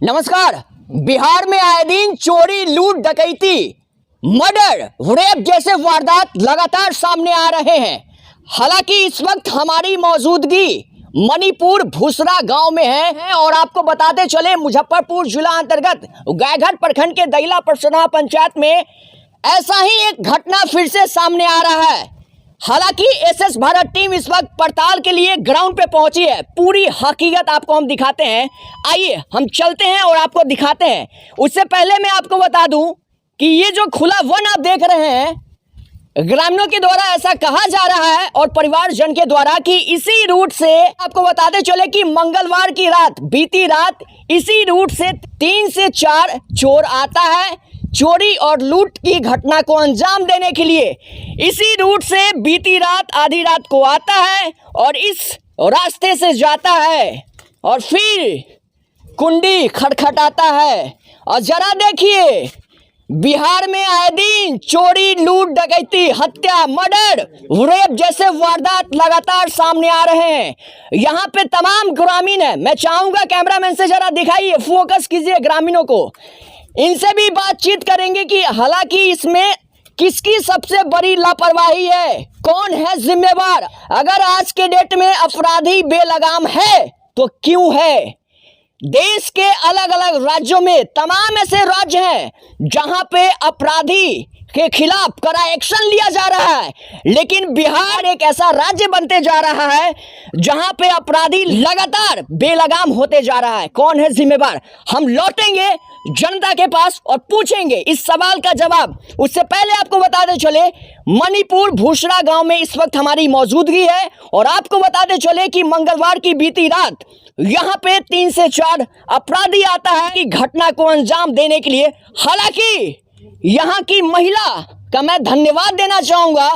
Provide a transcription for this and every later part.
नमस्कार। बिहार में आए दिन चोरी, लूट, डकैती, मर्डर, रेप जैसे वारदात लगातार सामने आ रहे हैं। हालांकि इस वक्त हमारी मौजूदगी मणिपुर भूसरा गांव में है और आपको बताते चले मुजफ्फरपुर जिला अंतर्गत गायघाट प्रखंड के दैला परसना पंचायत में ऐसा ही एक घटना फिर से सामने आ रहा है। हालांकि एसएस भारत टीम इस वक्त पड़ताल के लिए ग्राउंड पे पहुंची है। पूरी हकीकत आपको हम दिखाते हैं। आइए हम चलते हैं और आपको दिखाते हैं। उससे पहले मैं आपको बता दूं कि ये जो खुला वन आप देख रहे हैं, ग्रामीणों के द्वारा ऐसा कहा जा रहा है और परिवारजन के द्वारा कि इसी रूट से आपको बताते चले कि मंगलवार की रात, बीती रात इसी रूट से 3 से 4 चोर आता है चोरी और लूट की घटना को अंजाम देने के लिए। इसी रूट से बीती रात आधी रात को आता है और इस रास्ते से जाता है और फिर कुंडी खटखटाता है। और जरा देखिए, बिहार में आए दिन चोरी, लूट, डकैती, हत्या, मर्डर, रेप जैसे वारदात लगातार सामने आ रहे हैं। यहाँ पे तमाम ग्रामीण है। मैं चाहूंगा कैमरामैन से जरा दिखाइए, फोकस कीजिए ग्रामीणों को। इनसे भी बातचीत करेंगे कि हालांकि इसमें किसकी सबसे बड़ी लापरवाही है, कौन है जिम्मेवार। अगर आज के डेट में अपराधी बेलगाम है तो क्यों है। देश के अलग अलग राज्यों में तमाम ऐसे राज्य हैं जहां पे अपराधी के खिलाफ कड़ा एक्शन लिया जा रहा है, लेकिन बिहार एक ऐसा राज्य बनते जा रहा है जहां पे अपराधी लगातार बेलगाम होते जा रहा है। कौन है जिम्मेवार, हम लौटेंगे जनता के पास और पूछेंगे इस सवाल का जवाब। उससे पहले आपको बताते चले मणिपुर भूसरा गांव में इस वक्त हमारी मौजूदगी है और आपको बताते चले कि मंगलवार की बीती रात यहाँ पे 3 से 4 अपराधी आता है कि घटना को अंजाम देने के लिए। हालांकि यहाँ की महिला का मैं धन्यवाद देना चाहूंगा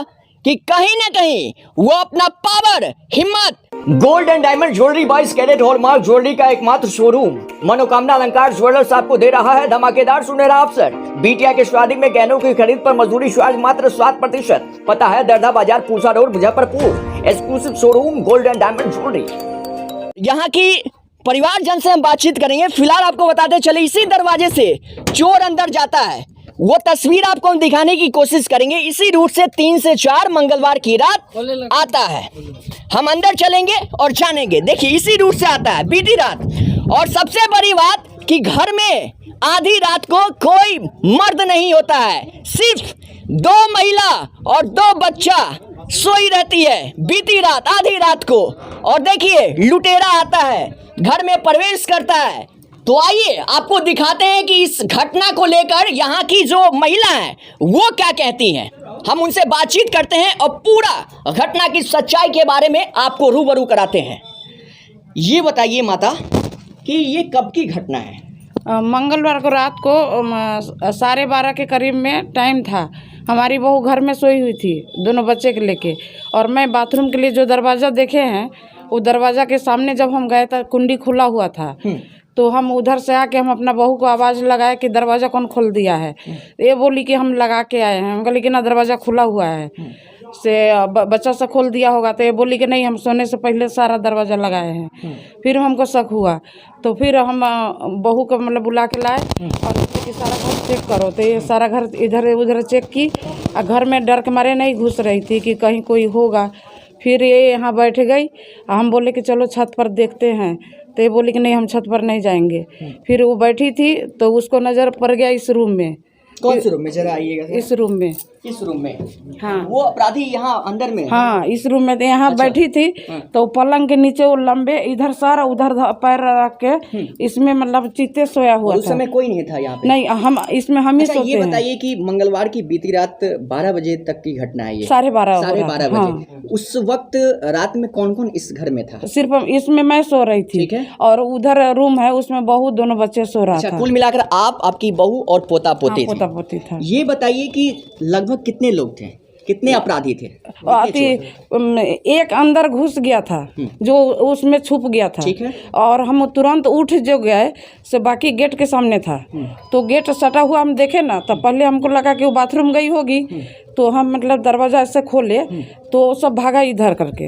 कि कहीं ना कहीं वो अपना पावर, हिम्मत, gold and diamond jewellery 22 carat hallmark jewellery का एकमात्र शोरूम मनोकामना अलंकार ज्वेलर्स आपको दे रहा है धमाकेदार सुनहरा अवसर। बिटिया के शादी में गहनों की खरीद पर मजदूरी चार्ज मात्र 7%। पता है दरदा बाजार, Pusa road, Muzaffarpur. Exclusive showroom gold and diamond jewellery. यहाँ की परिवारजन से हम बातचीत करेंगे। फिलहाल आपको बताते चले इसी दरवाजे से चोर अंदर जाता है, वो तस्वीर आपको हम दिखाने की कोशिश करेंगे। इसी रूट से 3 से 4 मंगलवार की रात आता है। हम अंदर चलेंगे और जानेंगे। देखिए इसी रूट से आता है बीती रात। और सबसे बड़ी बात कि घर में आधी रात को कोई मर्द नहीं होता है, सिर्फ 2 महिला और 2 बच्चा सोई रहती है बीती रात, आधी रात को। और देखिए लुटेरा आता है, घर में प्रवेश करता है। तो आइए आपको दिखाते हैं कि इस घटना को लेकर यहाँ की जो महिला हैं वो क्या कहती हैं। हम उनसे बातचीत करते हैं और पूरा घटना की सच्चाई के बारे में आपको रूबरू कराते हैं। ये बताइए माता कि ये कब की घटना है। मंगलवार को रात को 12:30 के करीब में टाइम था। हमारी बहू घर में सोई हुई थी दोनों बच्चे के लेके, और मैं बाथरूम के लिए जो दरवाज़ा देखे हैं वो दरवाज़ा के सामने जब हम गए तो कुंडी खुला हुआ था। तो हम उधर से आके हम अपना बहू को आवाज़ लगाए कि दरवाज़ा कौन खोल दिया है। ये बोली कि हम लगा के आए हैं। हम बोले कि ना दरवाज़ा खुला हुआ है, से बच्चा से खोल दिया होगा। तो ये बोली कि नहीं, हम सोने से पहले सारा दरवाज़ा लगाए हैं। फिर हमको शक हुआ तो फिर हम बहू को मतलब बुला के लाए और कि सारा घर चेक करो। तो ये सारा घर इधर उधर चेक की और घर में डर के मारे नहीं घुस रही थी कि कहीं कोई होगा। फिर ये यहाँ बैठ गई। हम बोले कि चलो छत पर देखते हैं। तो ये बोली कि नहीं, हम छत पर नहीं जाएंगे। फिर वो बैठी थी तो उसको नज़र पड़ गया इस रूम में। कौन से रूम में, जरा आइएगा। इस रूम में। इस रूम में? हाँ, वो अपराधी यहाँ अंदर में? हाँ, इस रूम में। तो यहाँ बैठी थी तो पलंग के नीचे वो लंबे इधर सारा उधर पैर रख के इसमें मतलब चीते सोया हुआ था। उस समय कोई नहीं था यहाँ पे? नहीं, हम इसमें हम ही सोते ये बताइए कि मंगलवार की बीती रात 12 बजे तक की घटना है ये? 12:30 बजे। उस वक्त रात में कौन कौन इस घर में था? सिर्फ इसमें मैं सो रही थी और उधर रूम है उसमें बहू, दोनों बच्चे सो रहा था। कुल मिलाकर आप, आपकी बहू और पोता पोती था। ये बताइए कि लगभग कितने लोग थे, कितने अपराधी थे? एक अंदर घुस गया था जो उसमें छुप गया था। ठीक है। और हम तुरंत उठ जो गए से बाकी गेट के सामने था। तो गेट सटा हुआ हम देखे ना, तो पहले हमको लगा कि वो बाथरूम गई होगी। तो हम मतलब दरवाज़ा ऐसे खोले तो सब भागा इधर करके,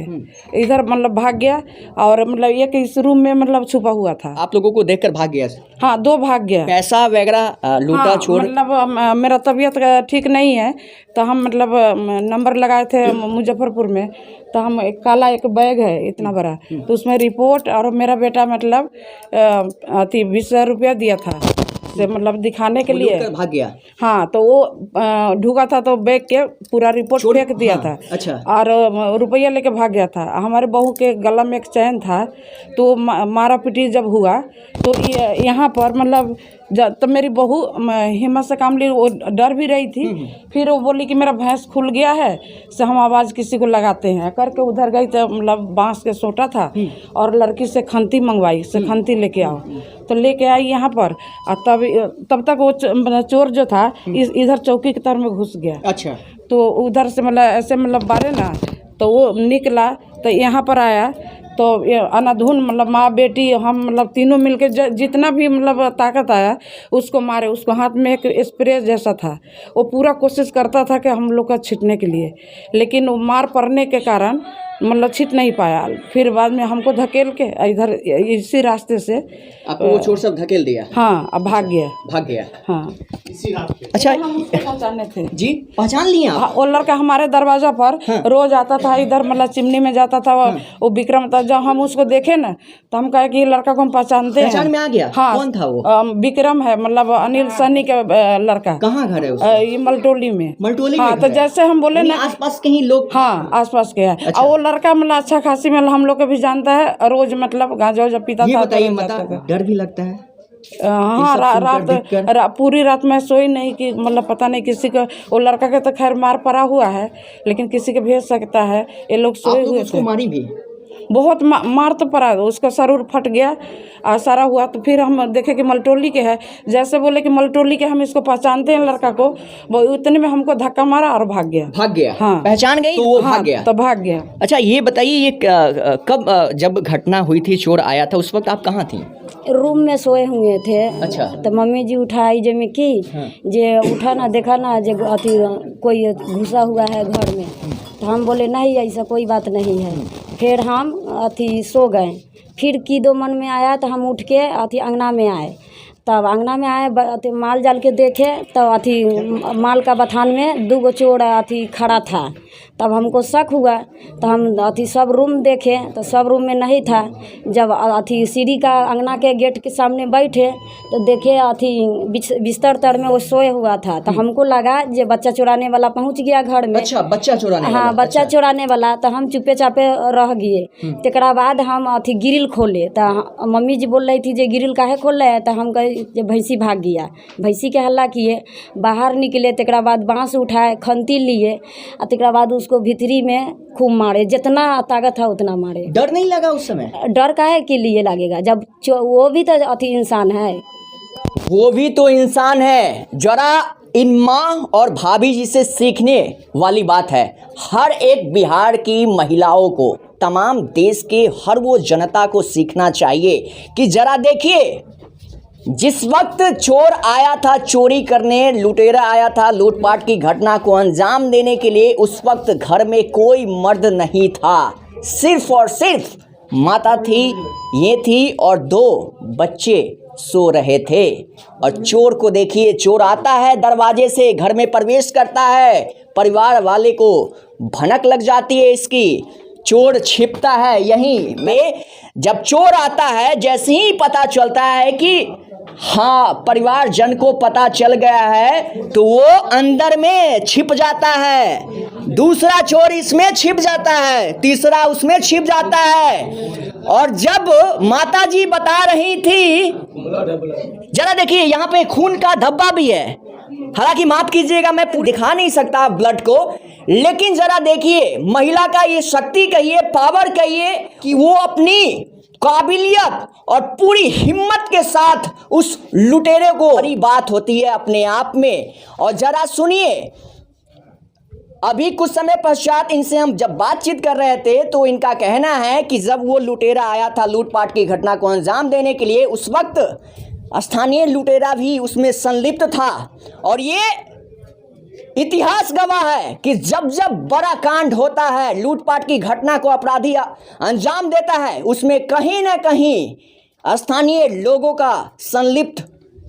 इधर मतलब भाग गया। और मतलब एक इस रूम में मतलब छुपा हुआ था। आप लोगों को देखकर भाग गया? हाँ, 2 भाग गया। पैसा वगैरह लूटा? हाँ, छोड़ मतलब मेरा तबीयत ठीक नहीं है, तो हम मतलब नंबर लगाए थे मुजफ्फरपुर में। तो हम एक काला एक बैग है इतना बड़ा, तो उसमें रिपोर्ट और मेरा बेटा मतलब 20,000 रुपया दिया था से मतलब दिखाने के लिए। भाग गया? हाँ, तो वो ढुका था तो बैग के पूरा रिपोर्ट फेंक दिया था। अच्छा। और रुपया लेके भाग गया था। हमारे बहू के गला में एक चैन था, तो मारा पीटी जब हुआ तो यहाँ पर मतलब तो मेरी बहू हिम्मत से काम ली, वो डर भी रही थी। फिर वो बोली कि मेरा भैंस खुल गया है, से हम आवाज़ किसी को लगाते हैं करके उधर गई। तो मतलब बांस के सोटा था और लड़की से खंती मंगवाई, से खंती लेके आओ, तो लेके आई यहाँ पर। और तब तक वो चोर जो था इधर चौकी की तरफ में घुस गया। अच्छा। तो उधर से मतलब ऐसे मतलब बारे ना, तो वो निकला तो यहाँ पर आया। तो ये अनाधुन मतलब माँ बेटी हम मतलब तीनों मिलके जितना भी मतलब ताकत आया उसको मारे। उसको हाथ में एक स्प्रे जैसा था, वो पूरा कोशिश करता था कि हम लोग का छींटने के लिए, लेकिन वो मार पड़ने के कारण मतलब छींट नहीं पाया। फिर बाद में हमको धकेल के इधर इसी रास्ते से आपको वो चोर सब धकेल दिया? हाँ, अब भाग गया। भाग गया? हाँ। अच्छा, हम उसको पहचाने थे जी, पहचान लिया आप? हाँ, वो लड़का हमारे दरवाजा पर रोज आता था, इधर मतलब चिमनी में जाता था। वो विक्रम था। जब हम उसको देखे ना तो हम कहे कि ये लड़का को हम पहचानते हैं। पहचान में आ गया? हाँ। कौन था वो? विक्रम है, मतलब अनिल सन्नी के लड़का। कहाँ घर है उसका? ये मलटोली में। मलटोली हाँ, में तो घर है? जैसे हम बोले ना आसपास कहीं लोग? हाँ, आसपास के है। अच्छा। और वो लड़का मतलब अच्छा खासी मतलब हम लोग को भी जानता है, रोज मतलब गांजा उजा पीता था। ये बताइए, तो जाता था। डर भी लगता है? हाँ, पूरी रात मैं सोई नहीं कि मतलब पता नहीं किसी को। वो लड़का के तो खैर मार पड़ा हुआ है, लेकिन किसी के भेज सकता है। ये लोग सोए हुए थे। मारी भी बहुत मार तो पड़ा, उसका सरूर फट गया और सारा हुआ। तो फिर हम देखे कि मलटोली के है। जैसे बोले कि मलटोली के हम इसको पहचानते हैं लड़का को, वो उतने में हमको धक्का मारा और भाग गया। भाग गया? हाँ, पहचान गई तो वो हाँ, भाग गया? तो भाग गया। अच्छा, ये बताइए, ये कब जब घटना हुई थी, चोर आया था, उस वक्त आप कहाँ थी? रूम में सोए हुए थे। अच्छा। तो मम्मी जी उठाई जे में की जे उठा ना, देखा ना जे अथी कोई घुसा हुआ है घर में। तो हम बोले नहीं, ऐसा कोई बात नहीं है। फिर हम अथी सो गए। फिर की दो मन में आया तो हम उठ के अथी अंगना में आए। तब अंगना में आए अथी माल जाल के देखे तो अथी माल का बथान में 2 चोर अथी खड़ा था। तब हमको शक हुआ तो हम अथी सब रूम देखे तो सब रूम में नहीं था। जब अथी सीढ़ी का अंगना के गेट के सामने बैठे तो देखे अथी बिस्तर तर में वो सोए हुआ था। तो हमको लगा जे बच्चा चुराने वाला पहुंच गया घर में। अच्छा, बच्चा चुराने वाला? हाँ, बच्चा चुराने वाला। तो हम चुपे चापे रह गए। तकरा बाद हम अथी ग्रिल खोले तो मम्मी जी बोल रही थी जे ग्रिल काहे खोल रहे हैं। तो हम कहे जे भैंसी भाग गया। भैंसी के हल्ला किए, बाहर निकले। तकरा बाद बाँस उठाए, खंती लिए और तकरा बाद उसको भीतरी में खूब मारे, जितना ताकत था उतना मारे। डर नहीं लगा उस समय? डर काहे के लिए लगेगा जब वो भी तो अथी इंसान है। वो भी तो इंसान है। जरा इन माँ और भाभी जी से सीखने वाली बात है। हर एक बिहार की महिलाओं को, तमाम देश के हर वो जनता को सीखना चाहिए कि जरा देखिए, जिस वक्त चोर आया था चोरी करने, लुटेरा आया था लूटपाट की घटना को अंजाम देने के लिए, उस वक्त घर में कोई मर्द नहीं था। सिर्फ और सिर्फ माता थी, ये थी और 2 बच्चे सो रहे थे। और चोर को देखिए, चोर आता है दरवाजे से, घर में प्रवेश करता है, परिवार वाले को भनक लग जाती है इसकी। चोर छिपता है यहीं में। जब चोर आता है, जैसे ही पता चलता है कि हाँ परिवार जन को पता चल गया है, तो वो अंदर में छिप जाता है। दूसरा चोर इसमें छिप जाता है, तीसरा उसमें छिप जाता है। और जब माता जी बता रही थी, जरा देखिए यहाँ पे खून का धब्बा भी है। हालांकि माफ कीजिएगा, मैं दिखा नहीं सकता ब्लड को, लेकिन जरा देखिए महिला का ये शक्ति कहिए, पावर कहिए कि वो अपनी काबिलियत और पूरी हिम्मत के साथ उस लुटेरे को, बड़ी बात होती है अपने आप में। और जरा सुनिए, अभी कुछ समय पश्चात इनसे हम जब बातचीत कर रहे थे तो इनका कहना है कि जब वो लुटेरा आया था लूटपाट की घटना को अंजाम देने के लिए, उस वक्त स्थानीय लुटेरा भी उसमें संलिप्त था। और ये इतिहास गवाह है कि जब जब बड़ा कांड होता है, लूटपाट की घटना को अपराधी अंजाम देता है, उसमें कहीं ना कहीं स्थानीय लोगों का संलिप्त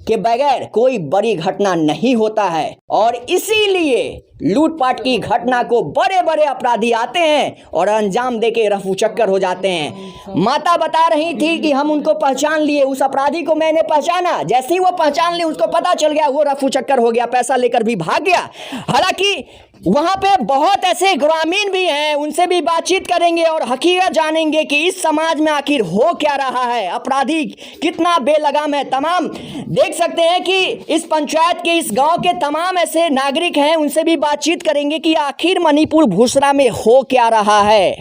के बगैर कोई बड़ी घटना नहीं होता है। और इसीलिए लूटपाट की घटना को बड़े बड़े अपराधी आते हैं और अंजाम देके रफू चक्कर हो जाते हैं। माता बता रही थी कि हम उनको पहचान लिए, उस अपराधी को मैंने पहचाना, जैसे ही वो पहचान ली उसको पता चल गया वो रफू चक्कर हो गया, पैसा लेकर भी भाग गया। हालांकि वहां पे बहुत ऐसे ग्रामीण भी हैं, उनसे भी बातचीत करेंगे और हकीकत जानेंगे कि इस समाज में आखिर हो क्या रहा है, अपराधी कितना बेलगाम है। तमाम देख सकते हैं कि इस पंचायत के, इस गांव के तमाम ऐसे नागरिक हैं, उनसे भी बातचीत करेंगे कि आखिर मणिपुर भूसरा में हो क्या रहा है।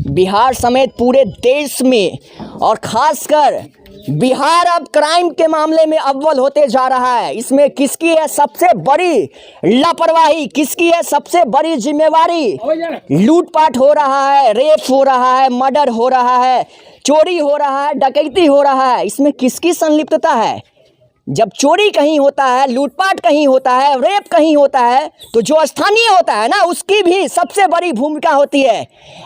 बिहार समेत पूरे देश में और खासकर बिहार अब क्राइम के मामले में अव्वल होते जा रहा है। इसमें किसकी है सबसे बड़ी लापरवाही, किसकी है सबसे बड़ी जिम्मेवारी? लूटपाट हो रहा है, रेप हो रहा है, मर्डर हो रहा है, चोरी हो रहा है, डकैती हो रहा है, इसमें किसकी संलिप्तता है? जब चोरी कहीं होता है, लूटपाट कहीं होता है, रेप कहीं होता है, तो जो स्थानीय होता है ना, उसकी भी सबसे बड़ी भूमिका होती है।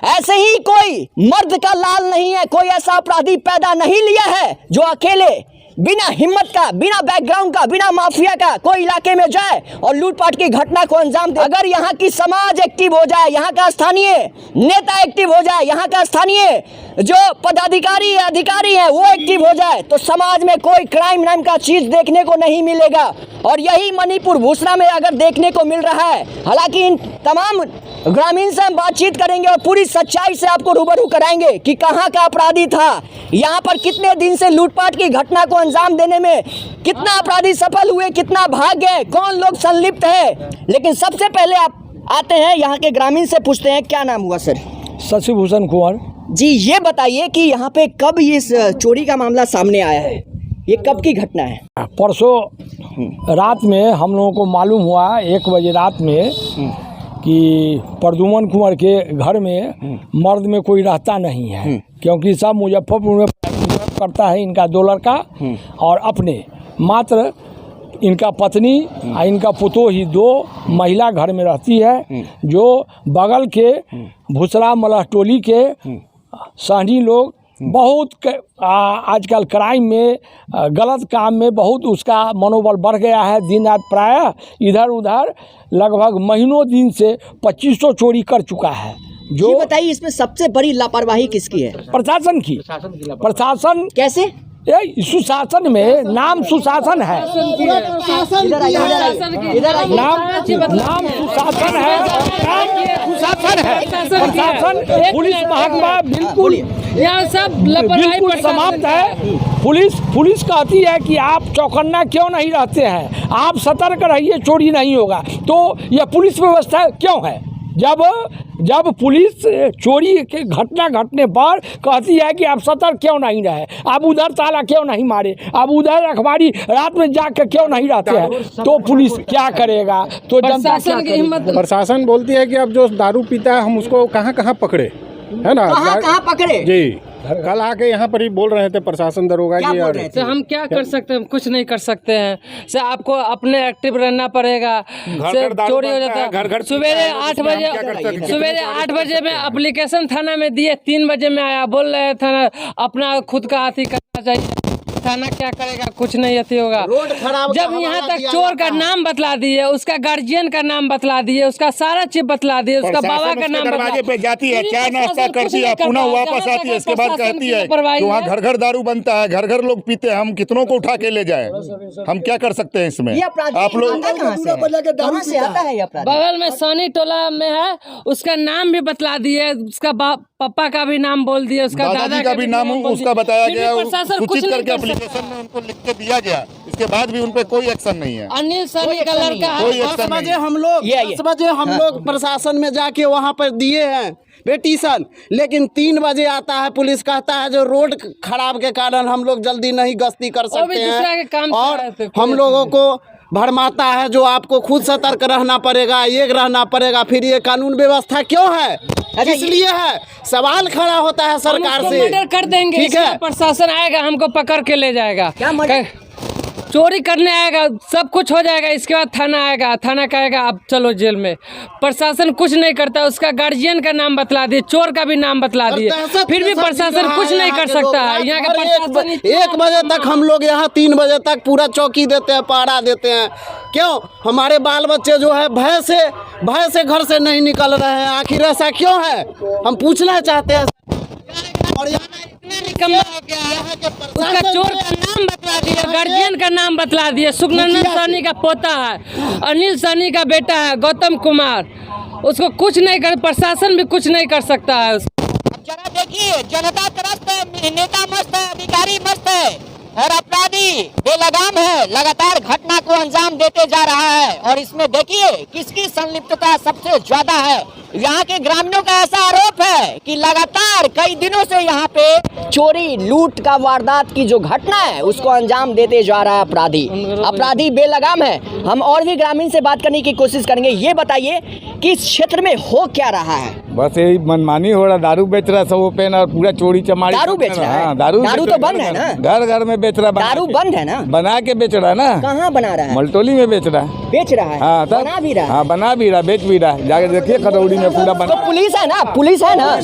ऐसे ही कोई मर्द का लाल नहीं है, कोई ऐसा अपराधी पैदा नहीं लिया है जो अकेले बिना हिम्मत का, बिना बैकग्राउंड का, बिना माफिया का कोई इलाके में जाए और लूटपाट की घटना को अंजाम दे। अगर यहाँ की समाज एक्टिव हो जाए, यहाँ का स्थानीय नेता एक्टिव हो जाए, यहाँ का स्थानीय जो पदाधिकारी है, अधिकारी है, वो एक्टिव हो जाए, तो समाज में कोई क्राइम नाम का चीज देखने को नहीं मिलेगा। और यही मणिपुर भूसरा में अगर देखने को मिल रहा है। हालांकि इन तमाम ग्रामीण से हम बातचीत करेंगे और पूरी सच्चाई से आपको रूबरू कराएंगे कि कहाँ का अपराधी था, यहाँ पर कितने दिन से लूटपाट की घटना को अंजाम देने में कितना अपराधी सफल हुए, कितना भाग गए, कौन लोग संलिप्त है। लेकिन सबसे पहले आप आते हैं यहाँ के ग्रामीण से पूछते हैं, क्या नाम हुआ सर? शशिभूषण कुंवर जी, ये बताइए कि यहाँ पे कब ये चोरी का मामला सामने आया है, ये कब की घटना है? परसों रात में हम लोगों को मालूम हुआ 1 बजे रात में कि प्रद्युमन कुंवर के घर में मर्द में कोई रहता नहीं है, क्योंकि सब मुजफ्फरपुर में करता है इनका 2 लड़का और अपने मात्र इनका पत्नी और इनका पुतो ही 2 महिला घर में रहती है, जो बगल के भूसरा मलह टोली के सहनी लोग बहुत आजकल क्राइम में, गलत काम में बहुत उसका मनोबल बढ़ गया है। दिन रात प्रायः इधर उधर लगभग महीनों दिन से 2500 चोरी कर चुका है। जो बताइए इसमें सबसे बड़ी लापरवाही किसकी है? प्रशासन की। प्रशासन कैसे? सुशासन में नाम सुशासन है, नाम सुशासन है, सुशासन है। प्रशासन पुलिस महकमा बिल्कुल यहाँ सब बिल्कुल समाप्त है। पुलिस कहती है कि आप चौकन्ना क्यों नहीं रहते हैं, आप सतर्क रहिए, चोरी नहीं होगा। तो यह पुलिस व्यवस्था क्यों है? जब पुलिस चोरी के घटना घटने पर कहती है कि आप सतर्क क्यों नहीं रहे, आप उधर ताला क्यों नहीं मारे, आप उधर अखबारी रात में जाकर क्यों नहीं रहते हैं, तो पुलिस क्या करेगा? तो जनता क्या करेगी? प्रशासन बोलती है कि अब जो दारू पीता है हम उसको कहाँ कहाँ पकड़े, है ना? कहाँ पकड़े जी, कल आके यहाँ पर ही बोल रहे थे प्रशासन दरोगा जी। और तो हम क्या कर सकते हैं? कुछ नहीं कर सकते हैं। से आपको अपने एक्टिव रहना पड़ेगा। से चोरी हो जाता है घर सवेरे 8 बजे में एप्लीकेशन थाना में दिए, 3 बजे में आया, बोल रहे थाना अपना खुद का हाथी करना चाहिए। थाना क्या करेगा? कुछ नहीं अति होगा। जब यहाँ तक चोर का नाम बतला दिए, उसका गार्जियन का नाम बतला दिए, उसका सारा चीज बतला दिए, उसका बाबा का नाम दरवाजे पे जाती है, चाय नाश्ता करती है, पुनः वापस आती है, इसके बाद कहती है कि वहाँ घर घर दारू बनता है, घर घर लोग पीते हैं, हम कितनों को उठा के ले जाए? हम क्या कर सकते हैं इसमें? आप लोग कहाँ से आता है? बगल में सोनी टोला में है, उसका नाम भी बतला दिए, उसका पापा का भी नाम बोल दिए, उसका दादा का भी नाम उसका बताया गया, सूचित करके एप्लीकेशन में उनको लिख के दिया गया। इसके बाद भी उन पे कोई एक्शन नहीं है। अनिल सनी का लड़का है। 10 बजे हम लोग प्रशासन में जाके वहाँ पर दिए हैं पिटीशन, लेकिन 3 बजे आता है पुलिस, कहता है जो रोड खराब के कारण हम लोग जल्दी नहीं गश्ती कर सकते हैं, और हम लोगों को भरमाता है जो आपको खुद सतर्क रहना पड़ेगा, ये रहना पड़ेगा। फिर ये कानून व्यवस्था क्यों है? इसलिए है, सवाल खड़ा होता है सरकार से। मर्डर कर देंगे, ठीक है, प्रशासन आएगा हमको पकड़ के ले जाएगा। चोरी करने आएगा, सब कुछ हो जाएगा, इसके बाद थाना आएगा, थाना कहेगा अब चलो जेल में। प्रशासन कुछ नहीं करता, उसका गार्जियन का नाम बतला दिए, चोर का भी नाम बतला दिए, फिर भी प्रशासन कुछ नहीं कर सकता है। यहाँ का प्रशासन 1 बजे तक हम लोग यहाँ 3 बजे तक पूरा चौकी देते हैं, पहरा देते हैं। क्यों? हमारे बाल बच्चे जो है भय से घर से नहीं निकल रहे हैं। आखिर ऐसा क्यों है, हम पूछना चाहते हैं। और निकम्मा हो गया है, उसका चोर का नाम बतला दिया, गार्जियन का नाम बतला दिया। सुखनंदन सहनी का पोता है, अनिल सहनी का बेटा है गौतम कुमार, उसको कुछ नहीं कर, प्रशासन भी कुछ नहीं कर सकता है। जरा देखिए, जनता त्रस्त है, नेता मस्त है, अधिकारी मस्त है और अपराधी बेलगाम है, लगातार घटना को अंजाम देते जा रहा है। और इसमें देखिए किसकी संलिप्तता सबसे ज्यादा है। यहाँ के ग्रामीणों का ऐसा आरोप है कि लगातार कई दिनों से यहाँ पे चोरी लूट का वारदात की जो घटना है उसको अंजाम देते जा रहा है अपराधी बेलगाम है। हम और भी ग्रामीण से बात करने की कोशिश करेंगे। ये बताइए कि इस क्षेत्र में हो क्या रहा है? बस यही मनमानी हो रहा, दारू बेच रहा सब ओपन और पूरा चोरी चमारी। दारू बेच रहा है? हाँ, दारू तो बंद है ना? घर घर में बेच रहा, दारू बंद है ना? बना के बेच रहा ना। कहाँ बना रहा है? मलटोली में बेच रहा है। हाँ, बना भी रहा है? हाँ, बना भी रहा, बेच भी रहा। जाके देखिए खरौड़ी में पूरा बना। तो पुलिस है ना, पुलिस है ना?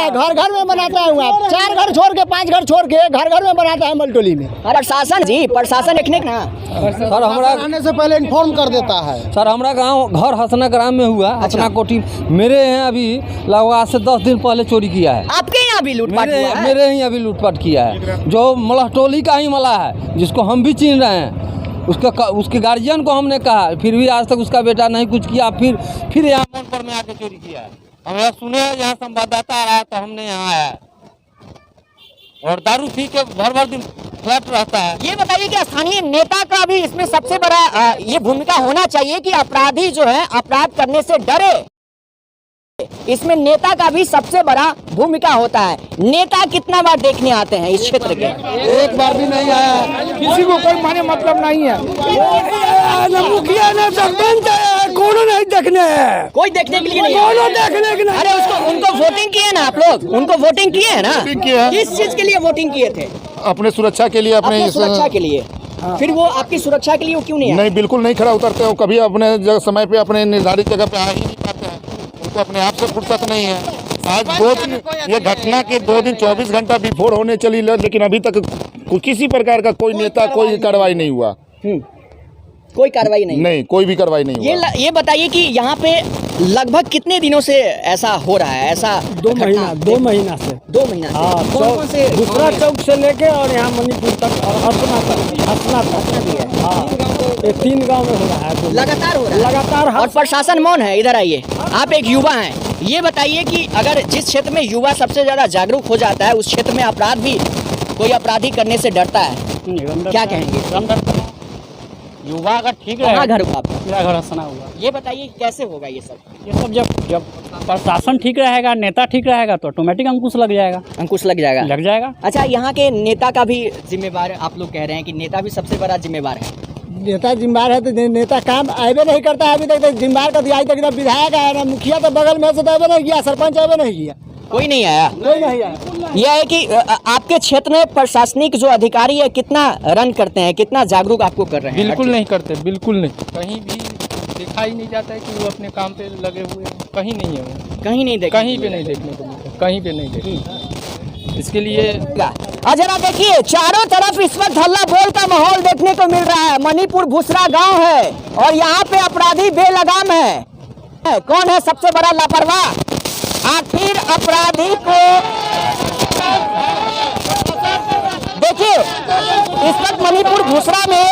घर घर में बनाता है, 4 घर छोड़ के 5 घर छोड़ के घर घर में बनाता है मलटोली में। प्रशासन जी, प्रशासन देखने ना सर हमारा आने से पहले इन्फॉर्म कर देता है। सर हमारा गांव घर हसना ग्राम में हुआ। हसना कोठी मेरे यहाँ अभी लगभग आज से 10 दिन पहले चोरी किया है। आपके यहाँ भी लूटपाट हुआ है? मेरे यहाँ भी लूटपाट किया है। जो मलहटोली का ही मला है, जिसको हम भी चिन्ह रहे हैं, उसके गार्जियन को हमने कहा, फिर भी आज तक उसका बेटा नहीं कुछ किया। फिर यहाँ फोन पर में आके चोरी किया है। हम यहाँ सुने हैं, यहाँ संवाददाता आया तो हमने यहाँ आया और दारू पी के भर दिन फ्लैट रहता है। ये बताइए कि स्थानीय नेता का भी इसमें सबसे बड़ा ये भूमिका होना चाहिए कि अपराधी जो है अपराध करने से डरे। इसमें नेता का भी सबसे बड़ा भूमिका होता है। नेता कितना बार देखने आते हैं इस क्षेत्र के? एक बार भी नहीं आया, किसी को कोई माने मतलब नहीं है। मुखिया ने सरपंच कोनो नहीं देखने, कोई देखने के लिए नहीं, कोनो देखने के नहीं। अरे उनको वोटिंग किए ना आप लोग? उनको वोटिंग किए है ना? किस चीज के लिए वोटिंग किए थे? अपने सुरक्षा के लिए, अपने सुरक्षा के लिए। फिर वो आपकी सुरक्षा के लिए वो क्यों नहीं आए? नहीं, बिल्कुल नहीं खड़ा उतरते हो। कभी अपने समय पे अपने निर्धारित जगह पे आ ही नहीं पाते हैं। उनको अपने आप से फुर्सत नहीं है। आज 2 दिन, ये घटना के 2 दिन 24 घंटा बिफोर होने चली, लेकिन अभी तक किसी प्रकार का कोई नेता, कोई कार्रवाई नहीं हुआ। कोई कार्रवाई नहीं, कोई भी कार्रवाई नहीं हुआ। ये बताइए कि यहाँ पे लगभग कितने दिनों से ऐसा हो रहा है? ऐसा 2 महीना से 2 महीना हाँ, कौन से दूसरा चौक से लेके और यहाँ मणिपुर तक और हसना तक भी है। हाँ, ये 3 गांव में हो रहा है, लगातार हो रहा है लगातार। और प्रशासन मौन है। इधर आइए, आप एक युवा हैं, ये बताइए कि अगर जिस क्षेत्र में युवा सबसे ज्यादा जागरूक हो जाता है उस क्षेत्र में अपराध भी कोई अपराधी करने से डरता है, क्या कहेंगे? युवा अगर ठीक कहाँ घर हुआ आपका? मेरा घर हसना हुआ। ये बताइए कैसे होगा ये सब? ये सब जब प्रशासन ठीक रहेगा, नेता ठीक रहेगा तो ऑटोमेटिक अंकुश लग जाएगा। लग जाएगा। अच्छा, यहाँ के नेता का भी जिम्मेवार, आप लोग कह रहे हैं कि नेता भी सबसे बड़ा जिम्मेवार है। नेता जिम्मेदार है तो नेता काम आए नहीं करता है। अभी तक जिम्मेदार का दिया तक विधायक आया ना, मुखिया तो बगल में से तो नहीं किया, सरपंच नहीं किया, कोई नहीं आया। यह है कि आपके क्षेत्र में प्रशासनिक जो अधिकारी है कितना रन करते हैं, कितना जागरूक आपको कर रहे हैं? बिल्कुल नहीं करते, बिल्कुल नहीं। कहीं भी देखा ही नहीं जाता है कि वो अपने काम पे लगे हुए हैं। कहीं नहीं है वो, कहीं नहीं देखा, कहीं पे नहीं देखने को मिलता, कहीं पे नहीं देखने। इसके लिए जरा देखिए, चारों तरफ इस वक्त हल्ला बोल का माहौल देखने को मिल रहा है। मणिपुर भुसरा गांव है और यहाँ पे अपराधी बेलगाम है। कौन है सबसे बड़ा लापरवाह? आखिर अपराधी को देखिए, इस वक्त मणिपुर भुसरा में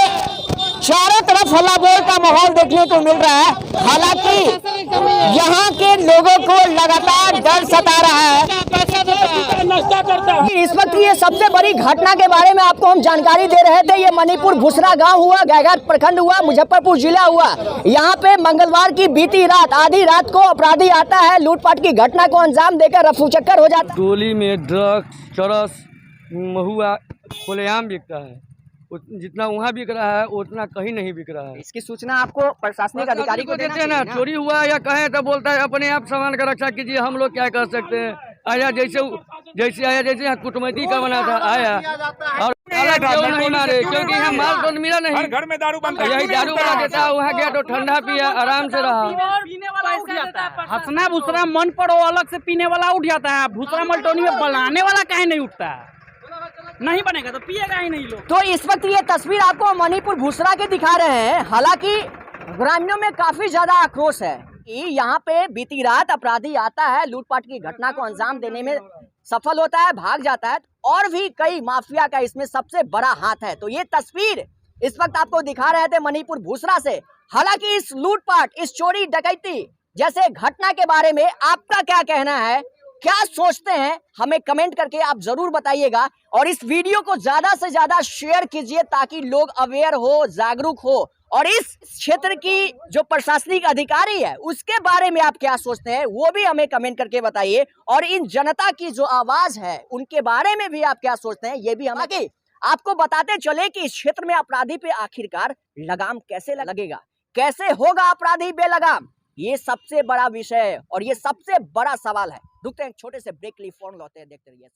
चारों तरफ हल्ला बोल का माहौल देखने को मिल रहा है। हालांकि यहाँ के लोगों को लगातार डर सता रहा है। इस वक्त ये सबसे बड़ी घटना के बारे में आपको हम जानकारी दे रहे थे। ये मणिपुर भुसरा गांव हुआ, गायघाट प्रखंड हुआ, मुजफ्फरपुर जिला हुआ। यहाँ पे मंगलवार की बीती रात, आधी रात को अपराधी आता है, लूटपाट की घटना को अंजाम देकर रफू चक्कर हो जाता है। टोली में ड्रग्स, चरस, महुआ खुलेआम बिकता है। जितना वहाँ बिक रहा है उतना कहीं नहीं बिक रहा है। इसकी सूचना आपको प्रशासनिक अधिकारी को देना चाहिए ना? चोरी हुआ या कहे तो बोलता है अपने आप सामान का रक्षा कीजिए, हम लोग क्या कर सकते हैं। आया जैसे जैसे आया जैसे कुटुमैती का बना था आया और क्यों नहीं मारे, क्योंकि यहाँ माल तो मिला नहीं, घर में दारू बनता है, यही दारू बना देता है, वहाँ गया तो ठंडा पिया, आराम से रहा। पीने वाला उठ जाता है, हंसना भूसरा मन पर वो अलग से पीने वाला उठ जाता है, भूसरा मल्टोनी में बनाने वाला काहे नहीं उठता है? नहीं बनेगा तो पिएगा ही नहीं लोग। तो इस वक्त ये तस्वीर आपको मणिपुर भूसरा के दिखा रहे हैं। हालांकि ग्रामीणों में काफी ज्यादा आक्रोश है कि यहाँ पे बीती रात अपराधी आता है, लूटपाट की घटना को अंजाम देने में सफल होता है, भाग जाता है, और भी कई माफिया का इसमें सबसे बड़ा हाथ है। तो ये तस्वीर इस वक्त आपको दिखा रहे थे मणिपुर भूसरा से। हालांकि इस लूटपाट, इस चोरी डकैती जैसे घटना के बारे में आपका क्या कहना है, क्या सोचते हैं, हमें कमेंट करके आप जरूर बताइएगा। और इस वीडियो को ज्यादा से ज्यादा शेयर कीजिए ताकि लोग अवेयर हो, जागरूक हो, और इस क्षेत्र की जो प्रशासनिक अधिकारी है उसके बारे में आप क्या सोचते हैं वो भी हमें कमेंट करके बताइए। और इन जनता की जो आवाज है उनके बारे में भी आप क्या सोचते हैं ये भी हमें आपको बताते चले कि इस क्षेत्र में अपराधी पे आखिरकार लगाम कैसे लगेगा, कैसे होगा अपराधी बेलगाम, ये सबसे बड़ा विषय है और ये सबसे बड़ा सवाल है। रुकते हैं, छोटे से ब्रेक लिए फौरन लौटते हैं, देखते रहिए।